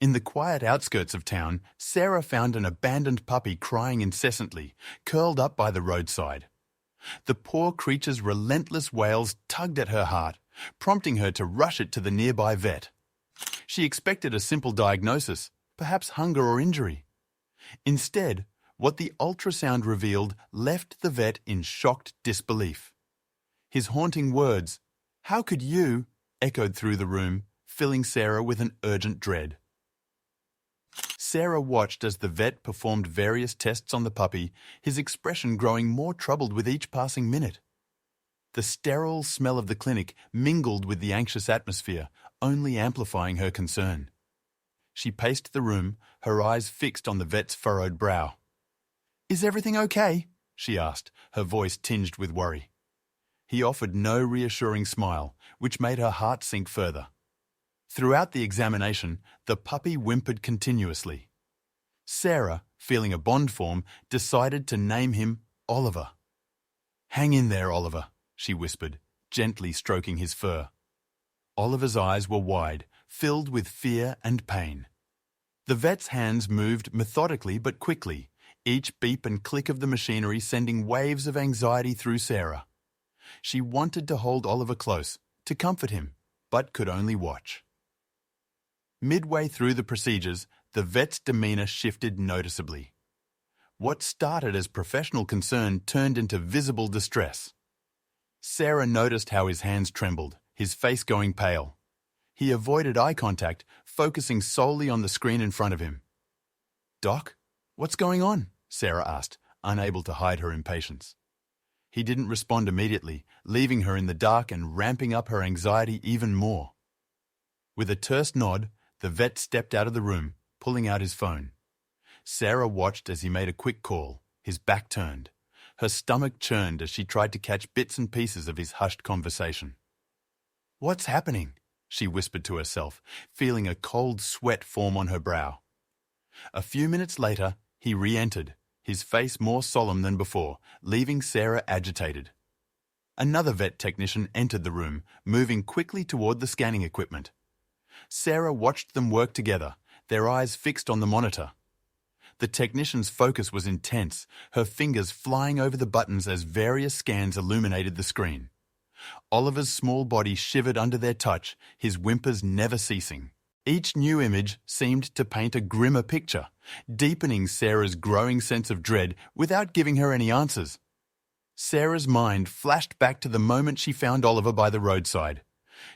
In the quiet outskirts of town, Sarah found an abandoned puppy crying incessantly, curled up by the roadside. The poor creature's relentless wails tugged at her heart, prompting her to rush it to the nearby vet. She expected a simple diagnosis, perhaps hunger or injury. Instead, what the ultrasound revealed left the vet in shocked disbelief. His haunting words, "How could you?" echoed through the room, filling Sarah with an urgent dread. Sarah watched as the vet performed various tests on the puppy, his expression growing more troubled with each passing minute. The sterile smell of the clinic mingled with the anxious atmosphere, only amplifying her concern. She paced the room, her eyes fixed on the vet's furrowed brow. "Is everything okay?" she asked, her voice tinged with worry. He offered no reassuring smile, which made her heart sink further. Throughout the examination, the puppy whimpered continuously. Sarah, feeling a bond form, decided to name him Oliver. "Hang in there, Oliver," she whispered, gently stroking his fur. Oliver's eyes were wide, filled with fear and pain. The vet's hands moved methodically but quickly, each beep and click of the machinery sending waves of anxiety through Sarah. She wanted to hold Oliver close, to comfort him, but could only watch. Midway through the procedures, the vet's demeanor shifted noticeably. What started as professional concern turned into visible distress. Sarah noticed how his hands trembled, his face going pale. He avoided eye contact, focusing solely on the screen in front of him. "Doc, what's going on?" Sarah asked, unable to hide her impatience. He didn't respond immediately, leaving her in the dark and ramping up her anxiety even more. With a terse nod, the vet stepped out of the room, pulling out his phone. Sarah watched as he made a quick call, his back turned. Her stomach churned as she tried to catch bits and pieces of his hushed conversation. "What's happening?" she whispered to herself, feeling a cold sweat form on her brow. A few minutes later, he re-entered, his face more solemn than before, leaving Sarah agitated. Another vet technician entered the room, moving quickly toward the scanning equipment. Sarah watched them work together, their eyes fixed on the monitor. The technician's focus was intense, her fingers flying over the buttons as various scans illuminated the screen. Oliver's small body shivered under their touch, his whimpers never ceasing. Each new image seemed to paint a grimmer picture, deepening Sarah's growing sense of dread without giving her any answers. Sarah's mind flashed back to the moment she found Oliver by the roadside.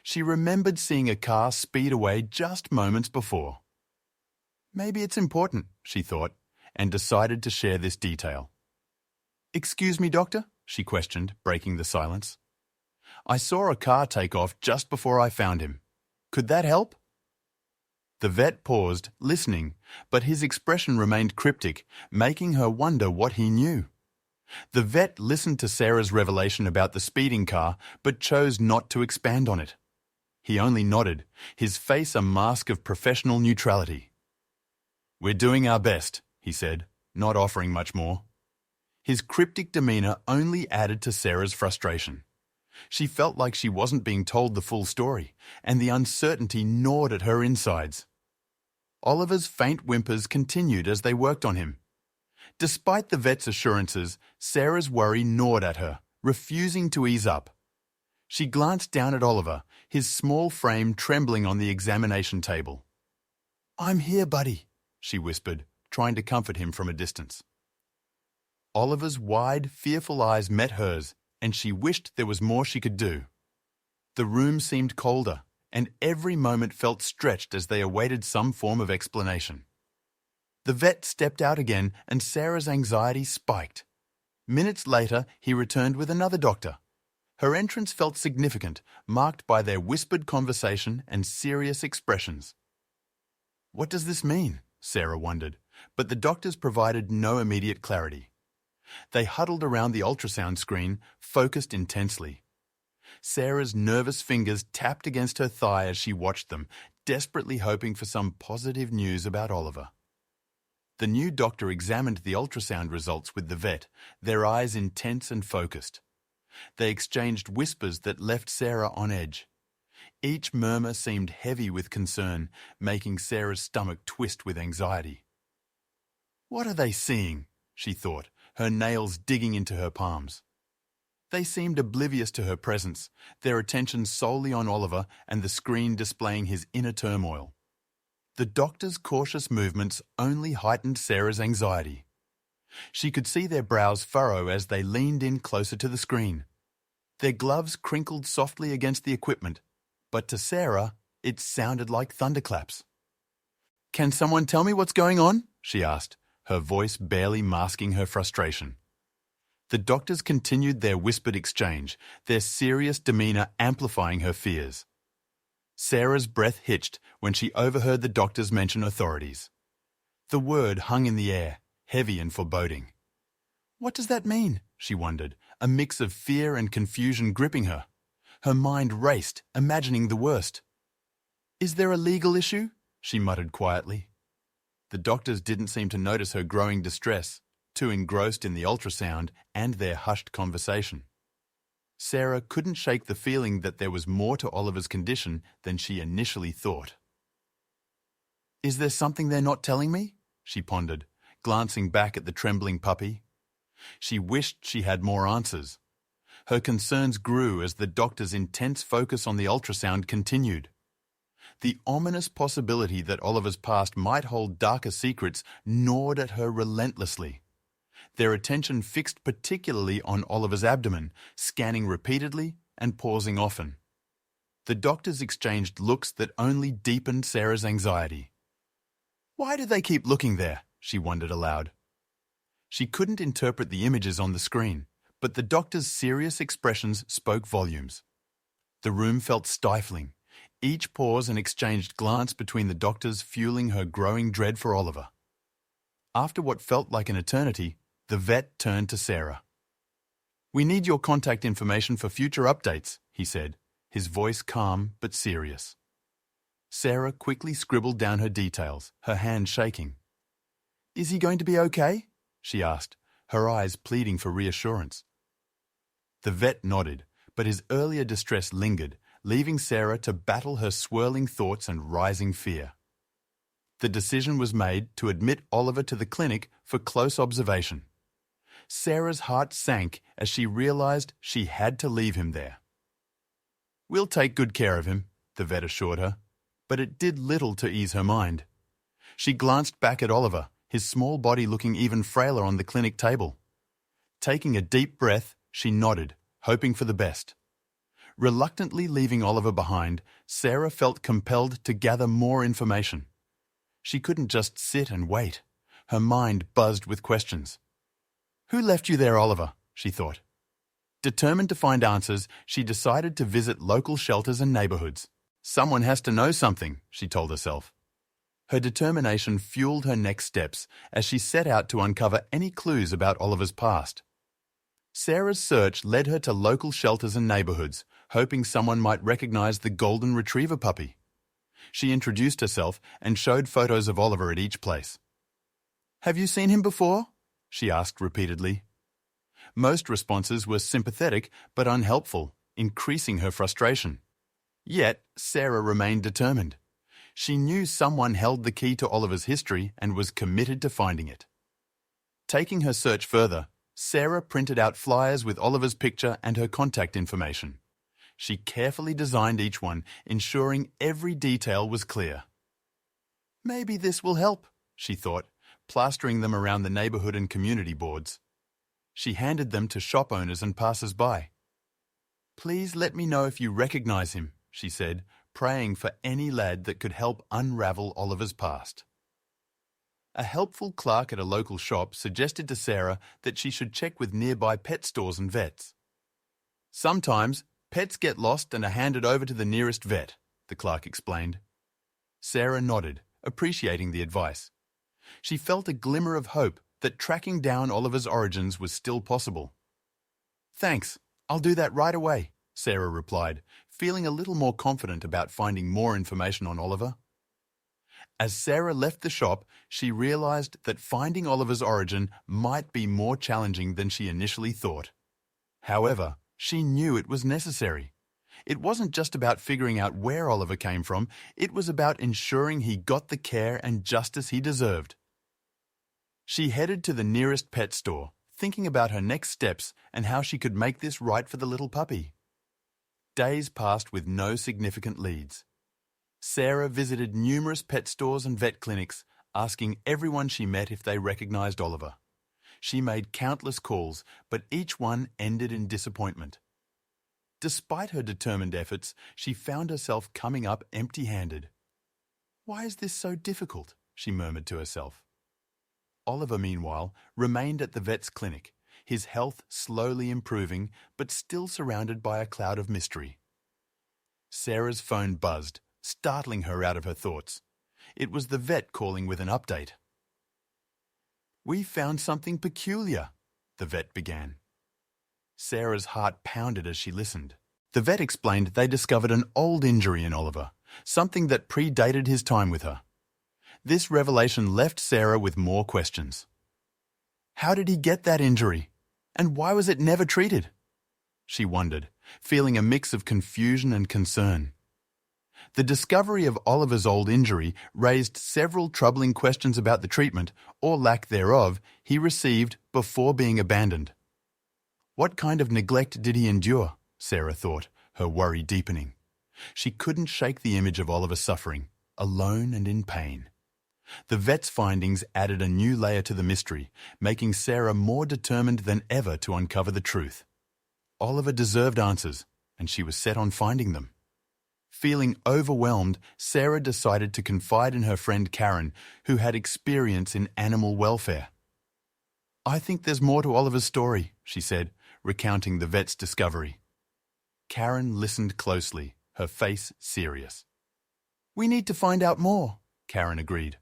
She remembered seeing a car speed away just moments before. Maybe it's important, she thought, and decided to share this detail. "Excuse me, doctor?" she questioned, breaking the silence. "I saw a car take off just before I found him. Could that help?" The vet paused, listening, but his expression remained cryptic, making her wonder what he knew. The vet listened to Sarah's revelation about the speeding car, but chose not to expand on it. He only nodded, his face a mask of professional neutrality. "We're doing our best," he said, not offering much more. His cryptic demeanor only added to Sarah's frustration. She felt like she wasn't being told the full story, and the uncertainty gnawed at her insides. Oliver's faint whimpers continued as they worked on him. Despite the vet's assurances, Sarah's worry gnawed at her, refusing to ease up. She glanced down at Oliver, his small frame trembling on the examination table. "I'm here, buddy," she whispered, trying to comfort him from a distance. Oliver's wide, fearful eyes met hers, and she wished there was more she could do. The room seemed colder, and every moment felt stretched as they awaited some form of explanation. The vet stepped out again, and Sarah's anxiety spiked. Minutes later, he returned with another doctor. Her entrance felt significant, marked by their whispered conversation and serious expressions. What does this mean? Sarah wondered, but the doctors provided no immediate clarity. They huddled around the ultrasound screen, focused intensely. Sarah's nervous fingers tapped against her thigh as she watched them, desperately hoping for some positive news about Oliver. The new doctor examined the ultrasound results with the vet, their eyes intense and focused. They exchanged whispers that left Sarah on edge. Each murmur seemed heavy with concern, making Sarah's stomach twist with anxiety. "What are they seeing?" she thought, her nails digging into her palms. They seemed oblivious to her presence, their attention solely on Oliver and the screen displaying his inner turmoil. The doctor's cautious movements only heightened Sarah's anxiety. She could see their brows furrow as they leaned in closer to the screen. Their gloves crinkled softly against the equipment, but to Sarah, it sounded like thunderclaps. "Can someone tell me what's going on?" she asked, her voice barely masking her frustration. The doctors continued their whispered exchange, their serious demeanor amplifying her fears. Sarah's breath hitched when she overheard the doctors mention authorities. The word hung in the air, heavy and foreboding. What does that mean? She wondered, a mix of fear and confusion gripping her. Her mind raced, imagining the worst. "Is there a legal issue?" she muttered quietly. The doctors didn't seem to notice her growing distress, too engrossed in the ultrasound and their hushed conversation. Sarah couldn't shake the feeling that there was more to Oliver's condition than she initially thought. "Is there something they're not telling me?" she pondered, glancing back at the trembling puppy. She wished she had more answers. Her concerns grew as the doctor's intense focus on the ultrasound continued. The ominous possibility that Oliver's past might hold darker secrets gnawed at her relentlessly. Their attention fixed particularly on Oliver's abdomen, scanning repeatedly and pausing often. The doctors exchanged looks that only deepened Sarah's anxiety. "Why do they keep looking there?" she wondered aloud. She couldn't interpret the images on the screen, but the doctor's serious expressions spoke volumes. The room felt stifling, each pause and exchanged glance between the doctors fueling her growing dread for Oliver. After what felt like an eternity, the vet turned to Sarah. "We need your contact information for future updates," he said, his voice calm but serious. Sarah quickly scribbled down her details, her hand shaking. "Is he going to be okay?" she asked, her eyes pleading for reassurance. The vet nodded, but his earlier distress lingered, leaving Sarah to battle her swirling thoughts and rising fear. The decision was made to admit Oliver to the clinic for close observation. Sarah's heart sank as she realized she had to leave him there. "We'll take good care of him," the vet assured her, but it did little to ease her mind. She glanced back at Oliver, his small body looking even frailer on the clinic table. Taking a deep breath, she nodded, hoping for the best. Reluctantly leaving Oliver behind, Sarah felt compelled to gather more information. She couldn't just sit and wait. Her mind buzzed with questions. "Who left you there, Oliver?" she thought. Determined to find answers, she decided to visit local shelters and neighborhoods. "Someone has to know something," she told herself. Her determination fueled her next steps as she set out to uncover any clues about Oliver's past. Sarah's search led her to local shelters and neighborhoods, hoping someone might recognize the golden retriever puppy. She introduced herself and showed photos of Oliver at each place. "Have you seen him before?" she asked repeatedly. Most responses were sympathetic but unhelpful, increasing her frustration. Yet, Sarah remained determined. She knew someone held the key to Oliver's history and was committed to finding it. Taking her search further, Sarah printed out flyers with Oliver's picture and her contact information. She carefully designed each one, ensuring every detail was clear. "Maybe this will help," she thought, plastering them around the neighborhood and community boards. She handed them to shop owners and passers-by. "Please let me know if you recognize him," she said, praying for any lad that could help unravel Oliver's past. A helpful clerk at a local shop suggested to Sarah that she should check with nearby pet stores and vets. "Sometimes, pets get lost and are handed over to the nearest vet," the clerk explained. Sarah nodded, appreciating the advice. She felt a glimmer of hope that tracking down Oliver's origins was still possible. "Thanks, I'll do that right away," Sarah replied, feeling a little more confident about finding more information on Oliver. As Sarah left the shop, she realized that finding Oliver's origin might be more challenging than she initially thought. However, she knew it was necessary. It wasn't just about figuring out where Oliver came from, it was about ensuring he got the care and justice he deserved. She headed to the nearest pet store, thinking about her next steps and how she could make this right for the little puppy. Days passed with no significant leads. Sarah visited numerous pet stores and vet clinics, asking everyone she met if they recognized Oliver. She made countless calls, but each one ended in disappointment. Despite her determined efforts, she found herself coming up empty-handed. "Why is this so difficult?" she murmured to herself. Oliver, meanwhile, remained at the vet's clinic, his health slowly improving, but still surrounded by a cloud of mystery. Sarah's phone buzzed, startling her out of her thoughts. It was the vet calling with an update. "We found something peculiar," the vet began. Sarah's heart pounded as she listened. The vet explained they discovered an old injury in Oliver, something that predated his time with her. This revelation left Sarah with more questions. How did he get that injury? And why was it never treated? She wondered, feeling a mix of confusion and concern. The discovery of Oliver's old injury raised several troubling questions about the treatment, or lack thereof, he received before being abandoned. What kind of neglect did he endure? Sarah thought, her worry deepening. She couldn't shake the image of Oliver suffering, alone and in pain. The vet's findings added a new layer to the mystery, making Sarah more determined than ever to uncover the truth. Oliver deserved answers, and she was set on finding them. Feeling overwhelmed, Sarah decided to confide in her friend Karen, who had experience in animal welfare. "I think there's more to Oliver's story," she said, recounting the vet's discovery. Karen listened closely, her face serious. "We need to find out more," Karen agreed.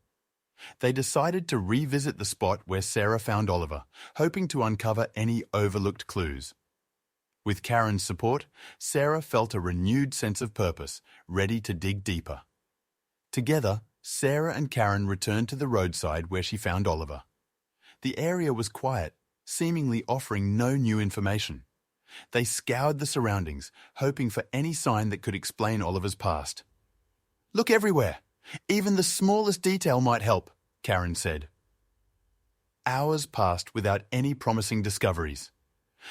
They decided to revisit the spot where Sarah found Oliver, hoping to uncover any overlooked clues. With Karen's support, Sarah felt a renewed sense of purpose, ready to dig deeper. Together, Sarah and Karen returned to the roadside where she found Oliver. The area was quiet, seemingly offering no new information. They scoured the surroundings, hoping for any sign that could explain Oliver's past. "Look everywhere. Even the smallest detail might help," Karen said. Hours passed without any promising discoveries.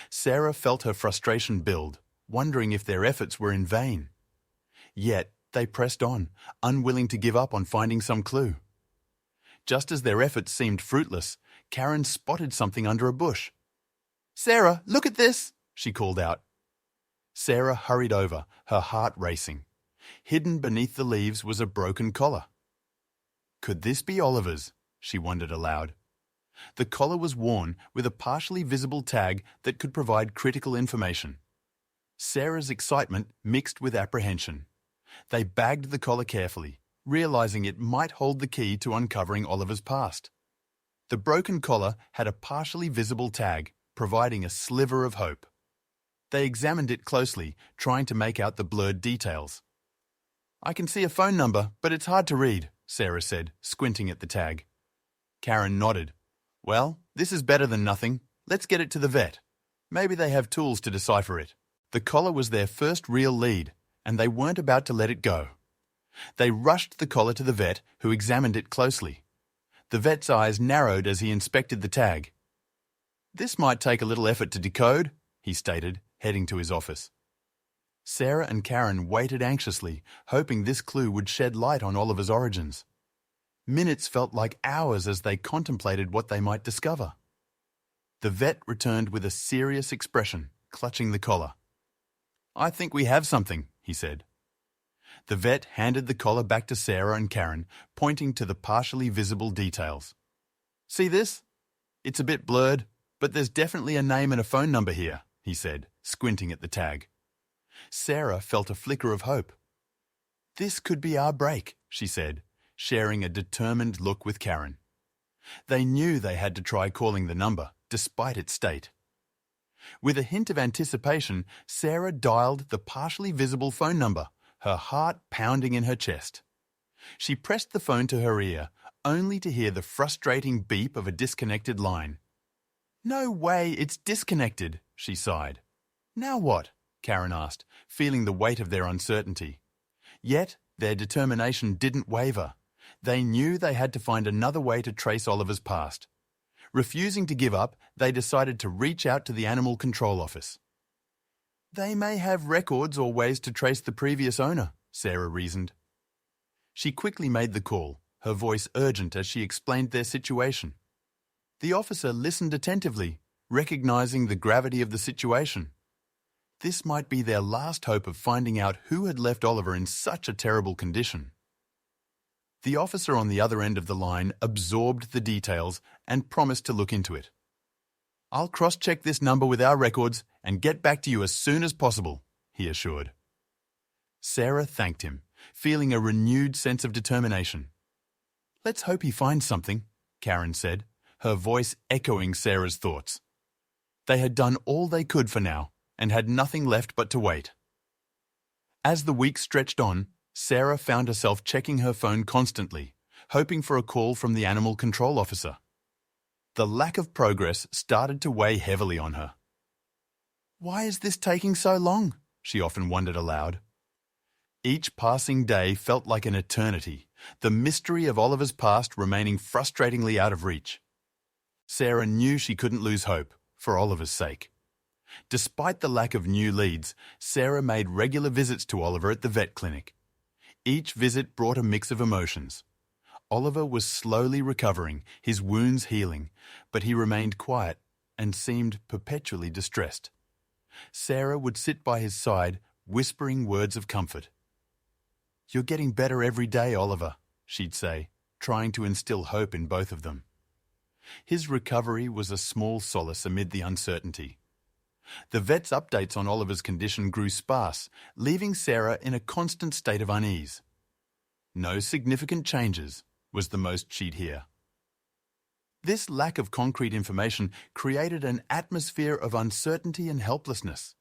Sarah felt her frustration build, wondering if their efforts were in vain. Yet they pressed on, unwilling to give up on finding some clue. Just as their efforts seemed fruitless, Karen spotted something under a bush. "Sarah, look at this!" she called out. Sarah hurried over, her heart racing. Hidden beneath the leaves was a broken collar. Could this be Oliver's? She wondered aloud. The collar was worn with a partially visible tag that could provide critical information. Sarah's excitement mixed with apprehension. They bagged the collar carefully, realizing it might hold the key to uncovering Oliver's past. The broken collar had a partially visible tag, providing a sliver of hope. They examined it closely, trying to make out the blurred details. "I can see a phone number, but it's hard to read," Sarah said, squinting at the tag. Karen nodded. "Well, this is better than nothing. Let's get it to the vet. Maybe they have tools to decipher it." The collar was their first real lead, and they weren't about to let it go. They rushed the collar to the vet, who examined it closely. The vet's eyes narrowed as he inspected the tag. "This might take a little effort to decode," he stated, heading to his office. Sarah and Karen waited anxiously, hoping this clue would shed light on Oliver's origins. Minutes felt like hours as they contemplated what they might discover. The vet returned with a serious expression, clutching the collar. "I think we have something," he said. The vet handed the collar back to Sarah and Karen, pointing to the partially visible details. "See this? It's a bit blurred, but there's definitely a name and a phone number here," he said, squinting at the tag. Sarah felt a flicker of hope. "This could be our break," she said, sharing a determined look with Karen. They knew they had to try calling the number, despite its state. With a hint of anticipation, Sarah dialed the partially visible phone number, her heart pounding in her chest. She pressed the phone to her ear, only to hear the frustrating beep of a disconnected line. "No way, it's disconnected," she sighed. "Now what?" Karen asked, feeling the weight of their uncertainty. Yet, their determination didn't waver. They knew they had to find another way to trace Oliver's past. Refusing to give up, they decided to reach out to the Animal Control Office. They may have records or ways to trace the previous owner, Sarah reasoned. She quickly made the call, her voice urgent as she explained their situation. The officer listened attentively, recognizing the gravity of the situation. This might be their last hope of finding out who had left Oliver in such a terrible condition. The officer on the other end of the line absorbed the details and promised to look into it. I'll cross-check this number with our records and get back to you as soon as possible, he assured. Sarah thanked him, feeling a renewed sense of determination. Let's hope he finds something, Karen said, her voice echoing Sarah's thoughts. They had done all they could for now and had nothing left but to wait. As the weeks stretched on, Sarah found herself checking her phone constantly, hoping for a call from the animal control officer. The lack of progress started to weigh heavily on her. Why is this taking so long? She often wondered aloud. Each passing day felt like an eternity, the mystery of Oliver's past remaining frustratingly out of reach. Sarah knew she couldn't lose hope, for Oliver's sake. Despite the lack of new leads, Sarah made regular visits to Oliver at the vet clinic. Each visit brought a mix of emotions. Oliver was slowly recovering, his wounds healing, but he remained quiet and seemed perpetually distressed. Sarah would sit by his side, whispering words of comfort. "You're getting better every day, Oliver," she'd say, trying to instill hope in both of them. His recovery was a small solace amid the uncertainty. The vet's updates on Oliver's condition grew sparse, leaving Sarah in a constant state of unease. No significant changes was the most she'd hear. This lack of concrete information created an atmosphere of uncertainty and helplessness.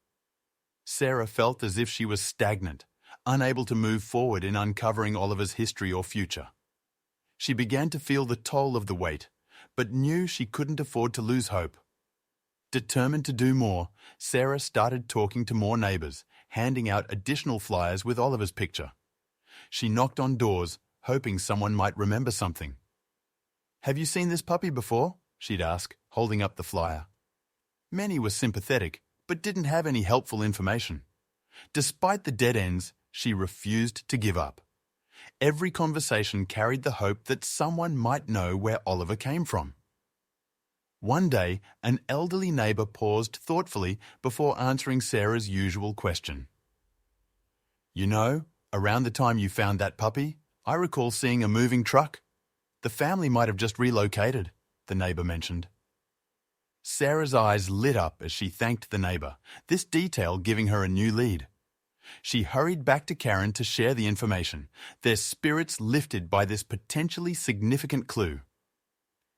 Sarah felt as if she was stagnant, unable to move forward in uncovering Oliver's history or future. She began to feel the toll of the weight, but knew she couldn't afford to lose hope. Determined to do more, Sarah started talking to more neighbours, handing out additional flyers with Oliver's picture. She knocked on doors, hoping someone might remember something. "Have you seen this puppy before?" she'd ask, holding up the flyer. Many were sympathetic, but didn't have any helpful information. Despite the dead ends, she refused to give up. Every conversation carried the hope that someone might know where Oliver came from. One day, an elderly neighbour paused thoughtfully before answering Sarah's usual question. "You know, around the time you found that puppy, I recall seeing a moving truck. The family might have just relocated," the neighbour mentioned. Sarah's eyes lit up as she thanked the neighbour, this detail giving her a new lead. She hurried back to Karen to share the information, their spirits lifted by this potentially significant clue.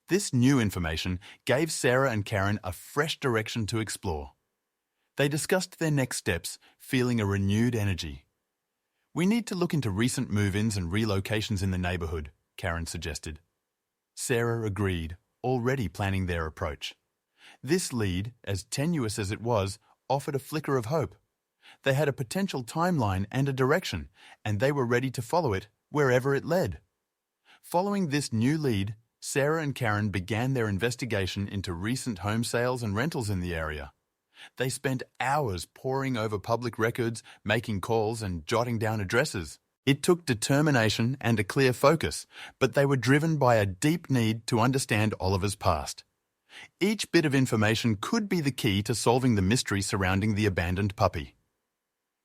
This new information gave Sarah and Karen a fresh direction to explore. They discussed their next steps, feeling a renewed energy. "We need to look into recent move-ins and relocations in the neighbourhood," Karen suggested. Sarah agreed, already planning their approach. This lead, as tenuous as it was, offered a flicker of hope. They had a potential timeline and a direction, and they were ready to follow it wherever it led. Following this new lead, Sarah and Karen began their investigation into recent home sales and rentals in the area. They spent hours poring over public records, making calls and jotting down addresses. It took determination and a clear focus, but they were driven by a deep need to understand Oliver's past. Each bit of information could be the key to solving the mystery surrounding the abandoned puppy.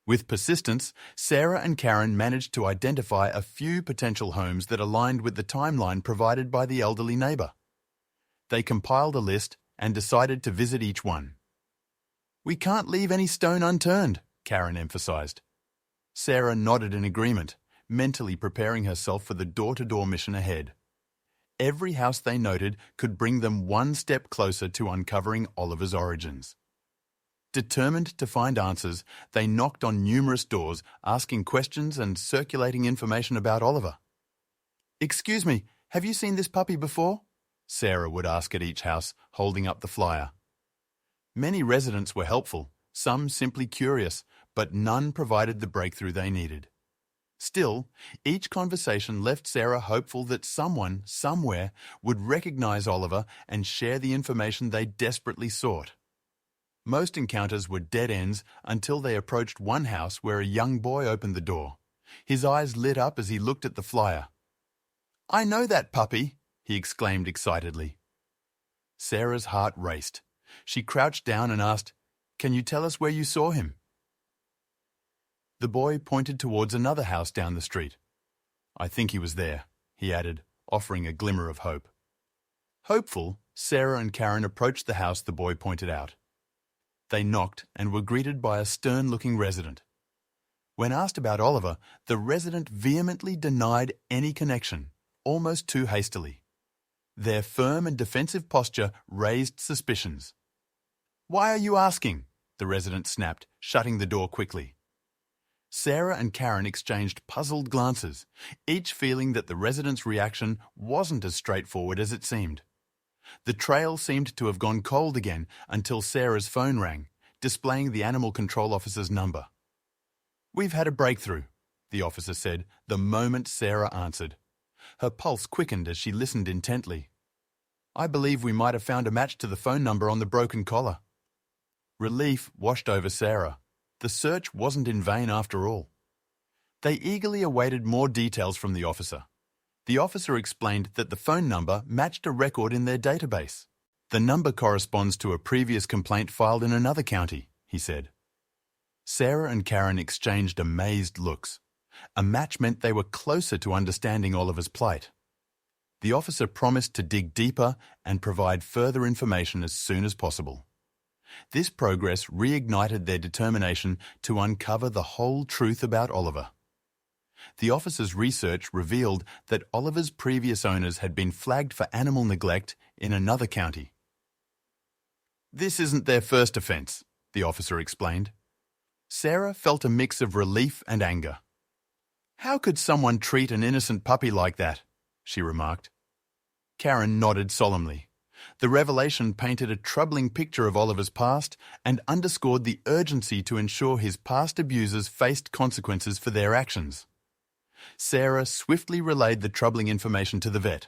With persistence, Sarah and Karen managed to identify a few potential homes that aligned with the timeline provided by the elderly neighbour. They compiled a list and decided to visit each one. "We can't leave any stone unturned," Karen emphasised. Sarah nodded in agreement, mentally preparing herself for the door-to-door mission ahead. Every house they noted could bring them one step closer to uncovering Oliver's origins. Determined to find answers, they knocked on numerous doors, asking questions and circulating information about Oliver. "Excuse me, have you seen this puppy before?" Sarah would ask at each house, holding up the flyer. Many residents were helpful, some simply curious, but none provided the breakthrough they needed. Still, each conversation left Sarah hopeful that someone, somewhere, would recognize Oliver and share the information they desperately sought. Most encounters were dead ends until they approached one house where a young boy opened the door. His eyes lit up as he looked at the flyer. "I know that puppy," he exclaimed excitedly. Sarah's heart raced. She crouched down and asked, "Can you tell us where you saw him?" The boy pointed towards another house down the street. "I think he was there," he added, offering a glimmer of hope. Hopeful, Sarah and Karen approached the house the boy pointed out. They knocked and were greeted by a stern-looking resident. When asked about Oliver, the resident vehemently denied any connection, almost too hastily. Their firm and defensive posture raised suspicions. "Why are you asking?" the resident snapped, shutting the door quickly. Sarah and Karen exchanged puzzled glances, each feeling that the resident's reaction wasn't as straightforward as it seemed. The trail seemed to have gone cold again until Sarah's phone rang, displaying the animal control officer's number. "We've had a breakthrough," the officer said the moment Sarah answered. Her pulse quickened as she listened intently. "I believe we might have found a match to the phone number on the broken collar." Relief washed over Sarah. The search wasn't in vain after all. They eagerly awaited more details from the officer. The officer explained that the phone number matched a record in their database. "The number corresponds to a previous complaint filed in another county," he said. Sarah and Karen exchanged amazed looks. A match meant they were closer to understanding Oliver's plight. The officer promised to dig deeper and provide further information as soon as possible. This progress reignited their determination to uncover the whole truth about Oliver. The officer's research revealed that Oliver's previous owners had been flagged for animal neglect in another county. "This isn't their first offense," the officer explained. Sarah felt a mix of relief and anger. "How could someone treat an innocent puppy like that?" she remarked. Karen nodded solemnly. The revelation painted a troubling picture of Oliver's past and underscored the urgency to ensure his past abusers faced consequences for their actions. Sarah swiftly relayed the troubling information to the vet.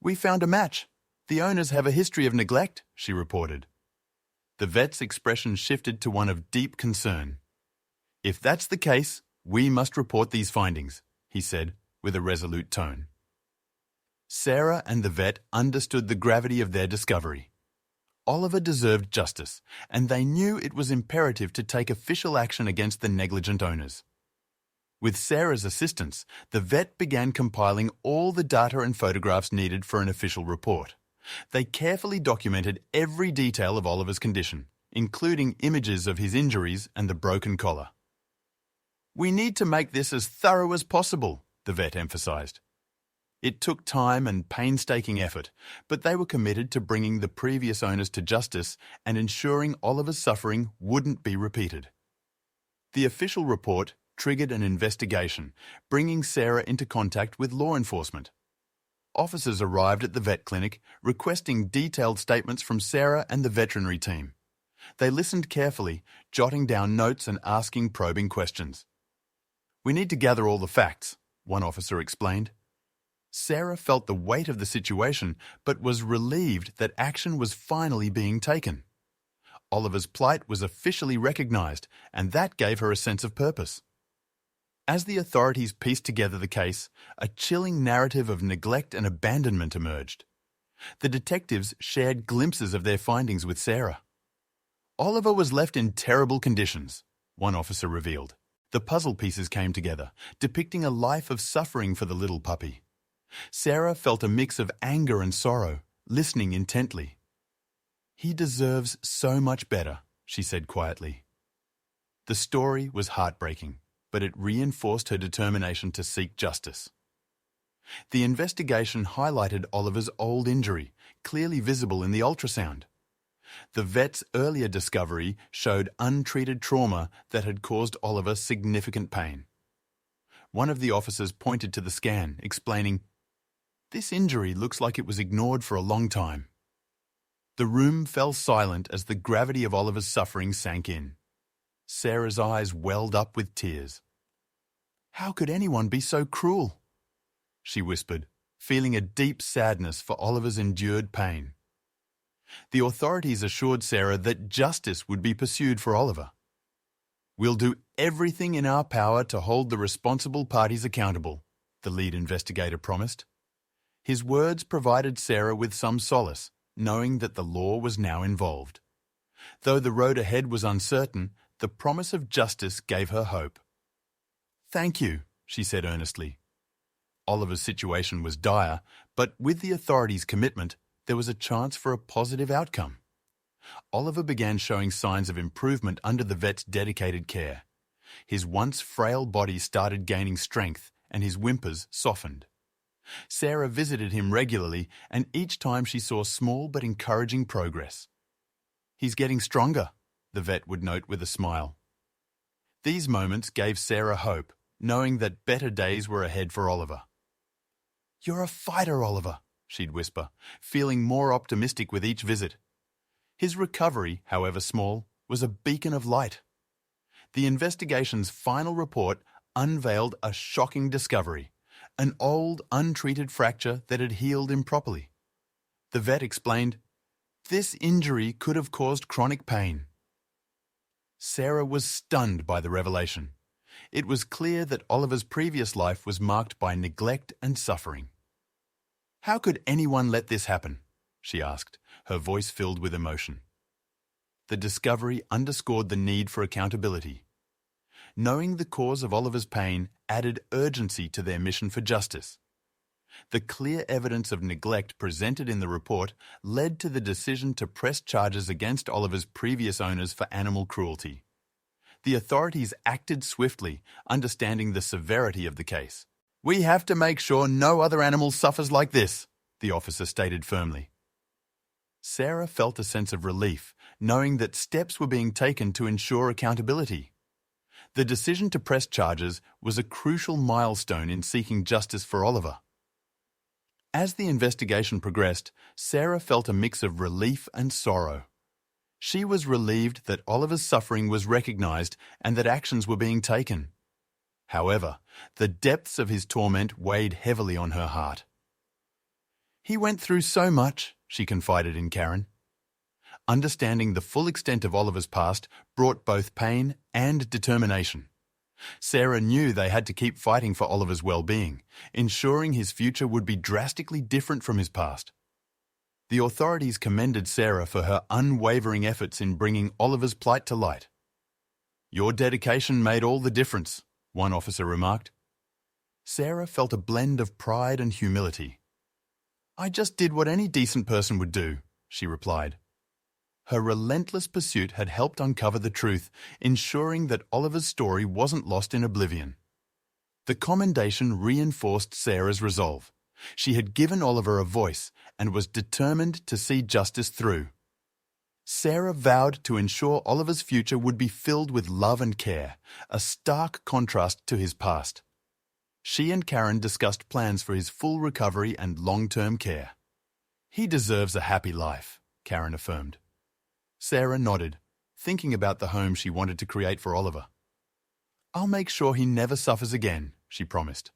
"We found a match. The owners have a history of neglect," she reported. The vet's expression shifted to one of deep concern. "If that's the case, we must report these findings," he said with a resolute tone. Sarah and the vet understood the gravity of their discovery. Oliver deserved justice, and they knew it was imperative to take official action against the negligent owners. With Sarah's assistance, the vet began compiling all the data and photographs needed for an official report. They carefully documented every detail of Oliver's condition, including images of his injuries and the broken collar. "We need to make this as thorough as possible," the vet emphasized. It took time and painstaking effort, but they were committed to bringing the previous owners to justice and ensuring Oliver's suffering wouldn't be repeated. The official report triggered an investigation, bringing Sarah into contact with law enforcement. Officers arrived at the vet clinic, requesting detailed statements from Sarah and the veterinary team. They listened carefully, jotting down notes and asking probing questions. "We need to gather all the facts," one officer explained. Sarah felt the weight of the situation, but was relieved that action was finally being taken. Oliver's plight was officially recognized, and that gave her a sense of purpose. As the authorities pieced together the case, a chilling narrative of neglect and abandonment emerged. The detectives shared glimpses of their findings with Sarah. Oliver was left in terrible conditions, one officer revealed. The puzzle pieces came together, depicting a life of suffering for the little puppy. Sarah felt a mix of anger and sorrow, listening intently. "He deserves so much better," she said quietly. The story was heartbreaking, but it reinforced her determination to seek justice. The investigation highlighted Oliver's old injury, clearly visible in the ultrasound. The vet's earlier discovery showed untreated trauma that had caused Oliver significant pain. One of the officers pointed to the scan, explaining, "This injury looks like it was ignored for a long time." The room fell silent as the gravity of Oliver's suffering sank in. Sarah's eyes welled up with tears. "How could anyone be so cruel?" she whispered, feeling a deep sadness for Oliver's endured pain. The authorities assured Sarah that justice would be pursued for Oliver. "We'll do everything in our power to hold the responsible parties accountable," the lead investigator promised. His words provided Sarah with some solace, knowing that the law was now involved. Though the road ahead was uncertain, the promise of justice gave her hope. "Thank you," she said earnestly. Oliver's situation was dire, but with the authorities' commitment, there was a chance for a positive outcome. Oliver began showing signs of improvement under the vet's dedicated care. His once frail body started gaining strength, and his whimpers softened. Sarah visited him regularly, and each time she saw small but encouraging progress. "He's getting stronger," the vet would note with a smile. These moments gave Sarah hope, knowing that better days were ahead for Oliver. "You're a fighter, Oliver," she'd whisper, feeling more optimistic with each visit. His recovery, however small, was a beacon of light. The investigation's final report unveiled a shocking discovery: an old, untreated fracture that had healed improperly. The vet explained, "This injury could have caused chronic pain." Sarah was stunned by the revelation. It was clear that Oliver's previous life was marked by neglect and suffering. "How could anyone let this happen?" she asked, her voice filled with emotion. The discovery underscored the need for accountability. Knowing the cause of Oliver's pain added urgency to their mission for justice. The clear evidence of neglect presented in the report led to the decision to press charges against Oliver's previous owners for animal cruelty. The authorities acted swiftly, understanding the severity of the case. "We have to make sure no other animal suffers like this," the officer stated firmly. Sarah felt a sense of relief, knowing that steps were being taken to ensure accountability. The decision to press charges was a crucial milestone in seeking justice for Oliver. As the investigation progressed, Sarah felt a mix of relief and sorrow. She was relieved that Oliver's suffering was recognized and that actions were being taken. However, the depths of his torment weighed heavily on her heart. "He went through so much," she confided in Karen. Understanding the full extent of Oliver's past brought both pain and determination. Sarah knew they had to keep fighting for Oliver's well-being, ensuring his future would be drastically different from his past. The authorities commended Sarah for her unwavering efforts in bringing Oliver's plight to light. "Your dedication made all the difference," one officer remarked. Sarah felt a blend of pride and humility. "I just did what any decent person would do," she replied. Her relentless pursuit had helped uncover the truth, ensuring that Oliver's story wasn't lost in oblivion. The commendation reinforced Sarah's resolve. She had given Oliver a voice and was determined to see justice through. Sarah vowed to ensure Oliver's future would be filled with love and care, a stark contrast to his past. She and Karen discussed plans for his full recovery and long-term care. "He deserves a happy life," Karen affirmed. Sarah nodded, thinking about the home she wanted to create for Oliver. "I'll make sure he never suffers again," she promised.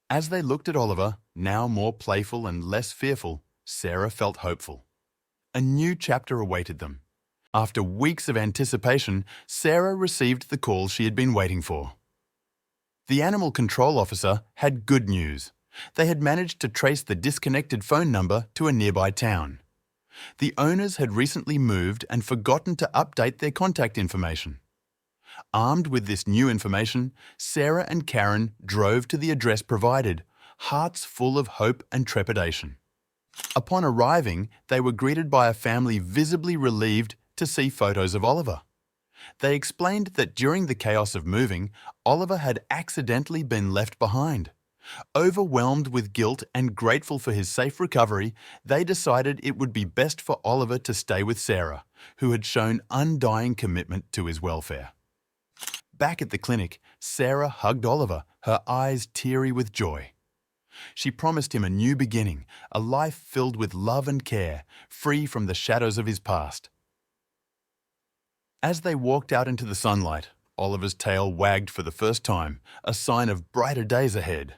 As they looked at Oliver, now more playful and less fearful, Sarah felt hopeful. A new chapter awaited them. After weeks of anticipation, Sarah received the call she had been waiting for. The animal control officer had good news. They had managed to trace the disconnected phone number to a nearby town. The owners had recently moved and forgotten to update their contact information. Armed with this new information, Sarah and Karen drove to the address provided, hearts full of hope and trepidation. Upon arriving, they were greeted by a family visibly relieved to see photos of Oliver. They explained that during the chaos of moving, Oliver had accidentally been left behind. Overwhelmed with guilt and grateful for his safe recovery, they decided it would be best for Oliver to stay with Sarah, who had shown undying commitment to his welfare. Back at the clinic, Sarah hugged Oliver, her eyes teary with joy. She promised him a new beginning, a life filled with love and care, free from the shadows of his past. As they walked out into the sunlight, Oliver's tail wagged for the first time, a sign of brighter days ahead.